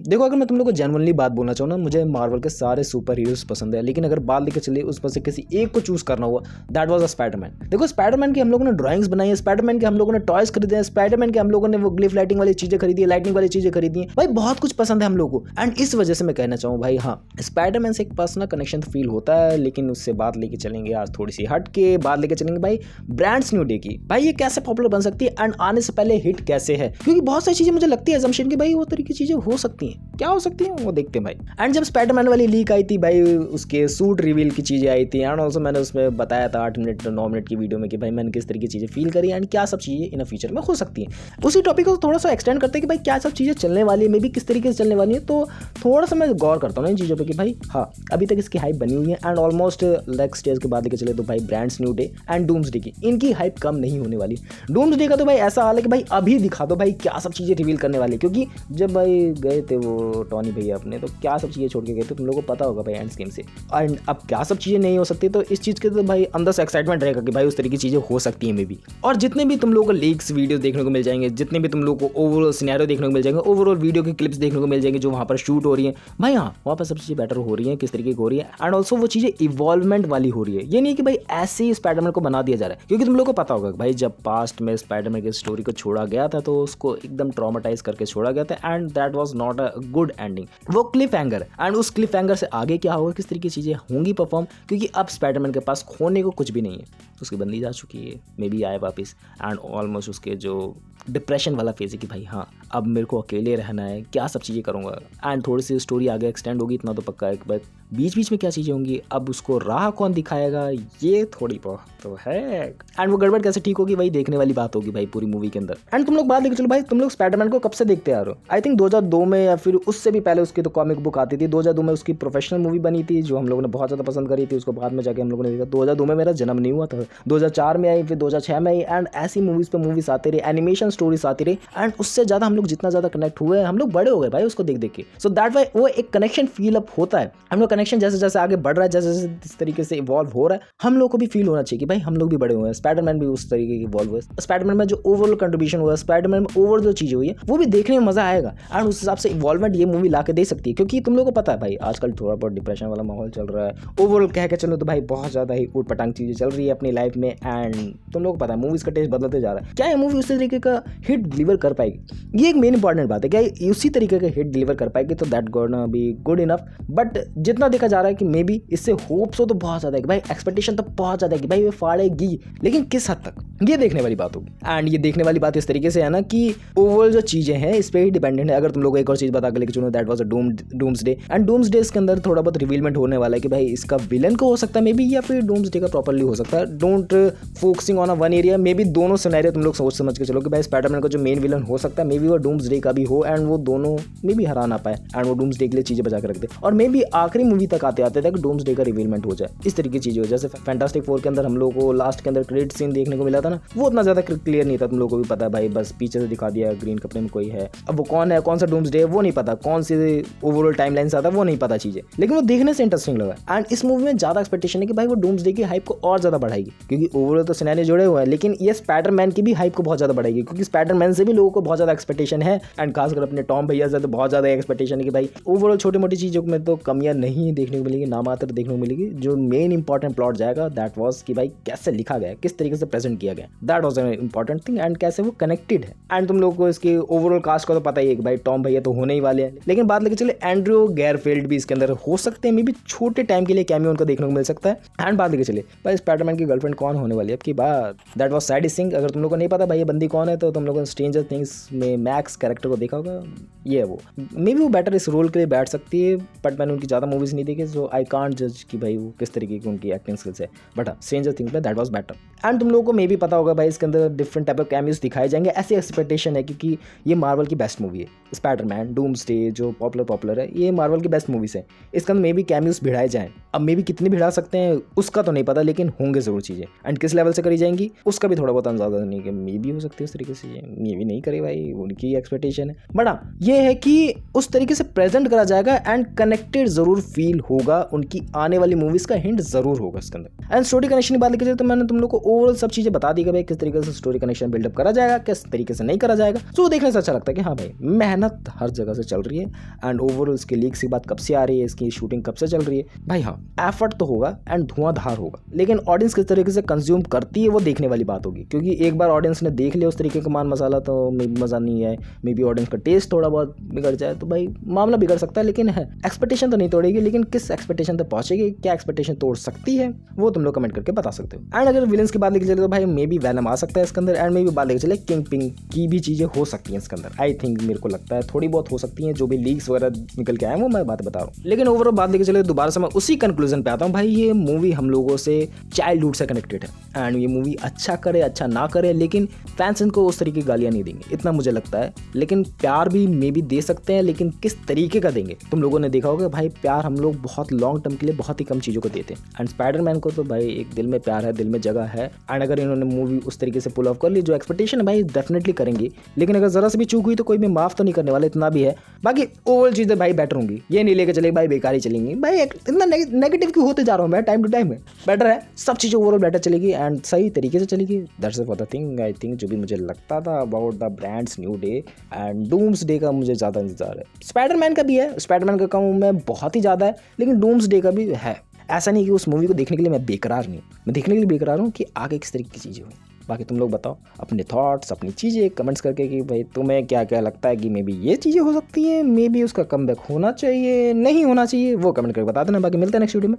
देखो अगर मैं तुम लोग को जेन्युइनली बात बोलना चाहूँ ना, मुझे मार्वल के सारे सुपर हीरोज पसंद है, लेकिन अगर बात लेकर चले उसमें से किसी एक को चूज करना हुआ, दैट वाज अ स्पाइडरमैन। देखो स्पाइडरमैन की हम लोगों ने ड्राइंग्स बनाई है, स्पाइडरमैन के हम लोगों ने टॉयज खरीदे हैं, स्पाइडरमैन के हम लोगों ने वो ग्लिफ लाइटिंग वाली चीजें खरीदी है, लाइटिंग वाली चीजें खरीदी है, भाई बहुत कुछ पसंद है हम लोग को। एंड इस वजह से मैं कहना चाहूँ भाई हाँ, स्पाइडरमैन से एक पर्सनल कनेक्शन तो फील होता है, लेकिन उससे बात लेके चलेंगे आज थोड़ी सी हट के बात लेके चलेंगे भाई ब्रांड्स न्यू डे की। भाई ये कैसे पॉपुलर बन सकती है एंड आने से पहले हिट कैसे है, क्योंकि बहुत सारी चीजें मुझे लगती है assumption कि भाई वो तरीके की चीजें हो सकती हैं, क्या हो सकती हैं वो देखते हैं भाई। एंड जब स्पाइडरमैन वाली लीक आई थी भाई, उसके सूट रिवील की चीजें आई थी, एंड ऑल्सो मैंने उसमें बताया था 8 मिनट 9 मिनट की वीडियो में कि भाई मैंने किस तरीके की चीजें फील करी एंड क्या सब चीजें इन फ्यूचर में हो सकती हैं। उसी टॉपिक को थोड़ा सा एक्सटेंड करते हैं कि भाई क्या सब चीजें चलने वाली है, मे बी किस तरीके से चलने वाली है, तो थोड़ा सा मैं गौर करता हूँ इन चीजों पर कि भाई हाँ अभी तक इसकी हाइप बनी हुई है। एंड ऑलमोस्ट नेक्स्ट स्टेज के बाद लेके चले तो भाई brands new day and doomsday की, इनकी हाइप कम नहीं होने वाली। डूम्सडे का तो भाई ऐसा हाल है कि भाई अभी दिखा दो भाई क्या सब चीजें रिवील करने वाली, क्योंकि जब भाई गए थे वो टॉनी भैया अपने, तो क्या सब चीजें छोड़ के गए थे तुम लोगों को पता होगा भाई एंड गेम से। एंड अब क्या सब चीजें नहीं हो सकती, तो इस चीज के तो भाई अंदर से एक्साइटमेंट रहेगा कि भाई उस तरीके की चीजें हो सकती है मे बी। और जितने भी तुम लोगों को लीक्स वीडियो देखने को मिल जाएंगे, जितने भी तुम लोगों को ओवरऑल सिनेरियो देखने को मिल जाएंगे, ओवरऑल वीडियो की क्लिप्स देखने को मिल जाएंगे जो वहाँ पर शूट हो रही है, भाई हाँ वहाँ पर सब चीजें बेटर हो रही है, किस तरीके की हो रही है, एंड ऑल्सो वो चीजें इवॉल्वमेंट वाली हो रही है। ये नहीं कि भाई ऐसे ही स्पाइडरमैन को बना दिया जा रहा है, क्योंकि तुम लोगों को पता होगा भाई जब पास्ट में स्पाइडरमैन की स्टोरी को छोड़ा गया था तो उसको एकदम ट्रॉमेटाइज करके छोड़ा गया था, and that was not a good ending. वो क्लिफ हैंगर, एंड उस क्लिफ हैंगर से आगे क्या होगा, किस तरीके की चीजें होंगी परफॉर्म, क्योंकि अब स्पाइडरमैन के पास खोने को कुछ भी नहीं है, उसकी बंदी जा चुकी है, मे बी आए वापस, एंड ऑलमोस्ट उसके जो डिप्रेशन वाला फेज है कि भाई हाँ अब मेरे को अकेले रहना है, क्या सब चीज़ें करूँगा। एंड थोड़ी सी स्टोरी आगे एक्सटेंड होगी, इतना तो पक्का है कि भाई बीच बीच में क्या चीज़ें होंगी, अब उसको राह कौन दिखाएगा, ये थोड़ी बहुत तो है। एंड वो गड़बड़ कैसे ठीक होगी भाई देखने वाली बात होगी भाई पूरी मूवी के अंदर। एंड तुम लोग बात लेके चलो भाई, तुम लोग स्पाइडरमैन को कब से देखते आ रहे हो, आई थिंक 2002 में या फिर उससे भी पहले उसकी तो कॉमिक बुक आती थी। 2002 में उसकी प्रोफेशनल मूवी बनी थी जो हम लोगों ने बहुत ज़्यादा पसंद करी थी, उसको बाद में जाके हम लोगों ने देखा। 2002 में मेरा जन्म नहीं हुआ था, 2004 में आई, फिर 2006 में आई, एंड ऐसी मूवीज़ पे मूवीज़ आती रही, एनिमेशन स्टोरीज आती रही, एंड उससे ज़्यादा हम लोग जितना ज़्यादा कनेक्ट हुए हम लोग बड़े हो गए भाई उसको देख देख के। सो दैट वाई वो एक कनेक्शन फील अप होता है, हम लोग कनेक्शन जैसे जैसे आगे बढ़ रहा है, जैसे जैसे इस तरीके से इवॉल्व हो रहा है, हम लोग को भी फील होना चाहिए कि भाई हम लोग भी बड़े हुए हैं। स्पाइडरमैन भी उस तरीके की इवॉल्व हुआ है, स्पाइडरमैन में जो ओवरऑल कंट्रीब्यूशन हुआ है, स्पाइडरमैन में ओवरऑल जो चीज़ हुई है वो भी देखने में मजा आएगा, एंड उस हिसाब से इवॉल्वमेंट ये मूवी ला के दे सकती है। क्योंकि तुम लोगों को पता है भाई आजकल थोड़ा बहुत डिप्रेशन वाला माहौल चल रहा है, ओवरऑल कह के चलो तो भाई बहुत ज़्यादा ही ऊट पटांग चीज़ें चल रही है अपनी लाइफ में, एंड तुम लोग को पता है मूवीज़ का टेस्ट बदलते जा रहा है। क्या ये मूवी उसी तरीके का हिट डिलीवर कर पाएगी, ये एक मेन इंपॉर्टेंट बात है। क्या उसी तरीके का हिट डिलीवर कर पाएगी, तो that gonna be good enough. But जितना देखा जा रहा है कि मे बी इससे होप्स हो तो बहुत ज़्यादा है कि भाई एक्सपेक्टेशन तो बहुत ज़्यादा है कि भाई वो फाड़ेगी, लेकिन किस हद तक ये देखने वाली बात होगी। एंड ये देखने वाली बात इस तरीके से है ना कि ओवरऑल जो चीज़ें हैं इस पर ही डिपेंडेंट है। अगर तुम लोग को एक और चीज़ बता के लेके चलो, that was a doomsday, and doomsday के अंदर थोड़ा बहुत रिवीलमेंट होने वाला है कि भाई इसका विलन को हो सकता है मे बी, या फिर डूम्सडे का प्रॉपर्ली हो सकता है। Don't focusing on a one area, may be दोनों सिनेरियो तुम लोग सोच समझ के चलो कि भाई स्पाइडरमैन का जो मेन विलन हो सकता है मे बी वो डूम्सडे का भी हो, एंड वो दोनों मे बी हरा ना पाए, एंड वो डूम्सडे के लिए चीज़ें बचा के रख दे, और मे बी आखिरी मूवी तक आते आते तक डूम्सडे का रिवीलमेंट हो जाए। इस तरीके की चीज़ें हो, जैसे फैंटास्टिक फोर के अंदर हम लोग को लास्ट के अंदर क्रेडिट सीन देखने को मिला था ना, वो उतना ज़्यादा क्लियर नहीं था, तुम लोग को भी पता है भाई, बस पीछे से दिखा दिया ग्रीन कपड़े में कोई है, अब वो कौन है, कौन सा डूम्सडे है वो नहीं पता, कौन सी ओवरऑल टाइमलाइन से आता है वो नहीं पता चीज़ें, लेकिन वो देखने से इंटरेस्टिंग लगा। एंड इस मूवी में ज़्यादा एक्सपेक्टेशन है कि भाई वो डूम्सडे की हाइप को और ज़्यादा बढ़ाएगी, क्योंकि ओवरऑल तो सिनेरियो जुड़े हुए हैं, लेकिन ये स्पाइडरमैन की भी हाइप को बहुत ज़्यादा बढ़ाएगी, क्योंकि स्पाइडरमैन से भी लोगों को बहुत ज़्यादा एक्सपेक्टेशन है, एंड खासकर अपने टॉम भैया से तो बहुत ज़्यादा एक्सपेक्टेशन है कि भाई ओवरऑल छोटी मोटी चीज़ों में तो कमियां नहीं देखने को मिलेगी, नामात्र देखने को मिलेगी। जो मेन इंपॉर्टेंट प्लॉट जाएगा दैट वाज कि भाई कैसे लिखा गया, किस तरीके से प्रेजेंट किया गया, that was an important thing, and कैसे वो कनेक्टेड है। एंड तुम लोगों को इसके ओवरऑल कास्ट का तो पता ही है कि भाई टॉम भैया तो होने ही वाले हैं, लेकिन बात लेके चले एंड्रयू गैरफील्ड भी इसके अंदर हो सकते हैं, मे बी छोटे टाइम के लिए कैमियो उनका देखने को मिल सकता है। एंड बात लेके चले भाई स्पाइडरमैन की गर्लफ्रेंड कौन होने वाली है अब की बात, दैट वाज सैडी सिंह। अगर तुम लोग को नहीं पता भाई ये बंदी कौन है, तो तुम लोगों ने स्ट्रेंजर थिंग्स में मैक्स कैरेक्टर को देखा होगा, ये है वो, मे बी वो बेटर इस रोल के लिए बैठ सकती है, बट मैंने उनकी ज़्यादा मूवीज़ नहीं देखी, सो आई कांट जज कि भाई वो किस तरीके की उनकी एक्टिंग स्किल्स है, बट हाँ स्ट्रेंजर थिंग्स में दैट वाज बेटर। एंड तुम लोगों को मे भी पता होगा भाई इसके अंदर डिफरेंट टाइप ऑफ कैमियोज दिखाए जाएंगे, ऐसी एक्सपेक्टेशन है क्योंकि ये मार्वल की बेस्ट मूवी है। स्पाइडरमैन, डूम्सडे जो पॉपुलर है, ये मार्वल की बेस्ट मूवीज़ है, इसके अंदर मे भी कैमियोज भिड़ाए जाएँ। अब मे भी कितने भिड़ा सकते हैं उसका तो नहीं पता, लेकिन होंगे ज़रूर चीज़ें, एंड किस लेवल से करी जाएंगी उसका भी थोड़ा बहुत अंदाजा नहीं कि मे भी हो सकती है उस तरीके से, मे भी नहीं करे भाई, उनकी एक्सपेक्टेशन है। बट हाँ ये है कि उस तरीके से प्रेजेंट करा जाएगा एंड कनेक्टेड जरूर फील होगा, उनकी आने वाली मूवीज़ का हिंट जरूर होगा इसके अंदर। एंड स्टोरी कनेक्शन की बात लेके तो मैंने तुम लोग को ओवरऑल सब चीज़ें बता दी कि भाई किस तरीके से स्टोरी कनेक्शन बिल्डअप करा जाएगा, किस तरीके से नहीं करा जाएगा, तो देखने से अच्छा लगता है कि हाँ भाई मेहनत हर जगह से चल चल रही है एंड ओवरऑल इसकी लीक्स की बात कब से आ रही है, इसकी शूटिंग कब से चल रही है। भाई हाँ, एफर्ट तो होगा एंड धुआंधार होगा, लेकिन ऑडियंस किस तरीके से कंज्यूम करती है वो देखने वाली बात होगी, क्योंकि एक बार ऑडियंस ने देख लिया उस तरीके का मान मसाला तो मे बी मज़ा नहीं आए, मे बी ऑडियंस का टेस्ट थोड़ा बहुत बिगड़ जाए, तो भाई मामला बिगड़ सकता है। लेकिन है एक्सपेक्टेशन तो नहीं तोड़ेगी, लेकिन किस एक्सपेक्टेशन तक पहुंचेगी, क्या एक्सपेक्टेशन तोड़ सकती है, वो तुम लोग कमेंट करके बता सकते हो। एंड अगर विलेंस की बात लेके चले तो भाई मे बी वैनम आ सकता है इसके अंदर, एंड मे बी बात लेके चले किंग पिंग की भी चीज़ें हो सकती हैं इसके अंदर। आई थिंक मेरे को लगता है थोड़ी बहुत हो सकती हैं, जो भी लीक्स वगैरह निकल के आए वो मैं बात बता रहा हूँ। लेकिन ओवरऑल बात लेके चले दोबारा से मैं उसी कंक्लूजन पे आता हूँ, भाई ये मूवी हम लोगों से चाइल्डहुड से कनेक्टेड है एंड ये मूवी अच्छा करे अच्छा ना करे, लेकिन फैंस इनको उस तरीके की गालियाँ नहीं देंगे, इतना मुझे लगता है। लेकिन प्यार भी मे बी दे सकते हैं, लेकिन किस तरीके का देंगे। तुम लोगों ने देखा होगा भाई प्यार हम लोग बहुत लॉन्ग टर्म के लिए बहुत ही कम चीज़ों को देते हैं, एंड स्पाइडरमैन को तो भाई एक दिल में प्यार है, दिल में जगह है। एंड अगर इन्होंने मूवी उस तरीके से पुल ऑफ कर ली, जो एक्सपेक्टेशन है भाई डेफिनेटली करेंगे, लेकिन अगर जरा से भी चूक हुई तो कोई भी माफ तो नहीं करने वाला, इतना भी है। बाकी ओवरऑल चीज़ें भाई बेटर होंगी, ये नहीं लेके चलेगी भाई बेकार ही चलेंगी। भाई इतना नेगेटिव क्यों होते जा रहा हूँ मैं टाइम टू टाइम में, बेटर है सब चीज़ें ओवरऑल बेटर चलेगी एंड सही तरीके से चलेगी। That's for the thing I think जो भी मुझे लगता था about the brands new day and doomsday का मुझे ज़्यादा इंतजार है। स्पाइडरमैन का भी है, स्पाइडरमैन का कहूँ मैं बहुत ही ज़्यादा है, लेकिन डूम्स डे का भी है। ऐसा नहीं कि उस मूवी को देखने के लिए मैं बेकरार नहीं, मैं देखने के लिए बेकरार हूँ कि आगे किस तरीके की चीज़ें हुई। बाकी तुम लोग बताओ अपने थॉट्स अपनी चीज़ें कमेंट्स करके कि भाई तुम्हें क्या क्या लगता है कि मे बी ये चीज़ें हो सकती हैं, मे बी उसका कमबैक होना चाहिए नहीं होना चाहिए, वो कमेंट करके बता देना। बाकी मिलते हैं नेक्स्ट वीडियो में।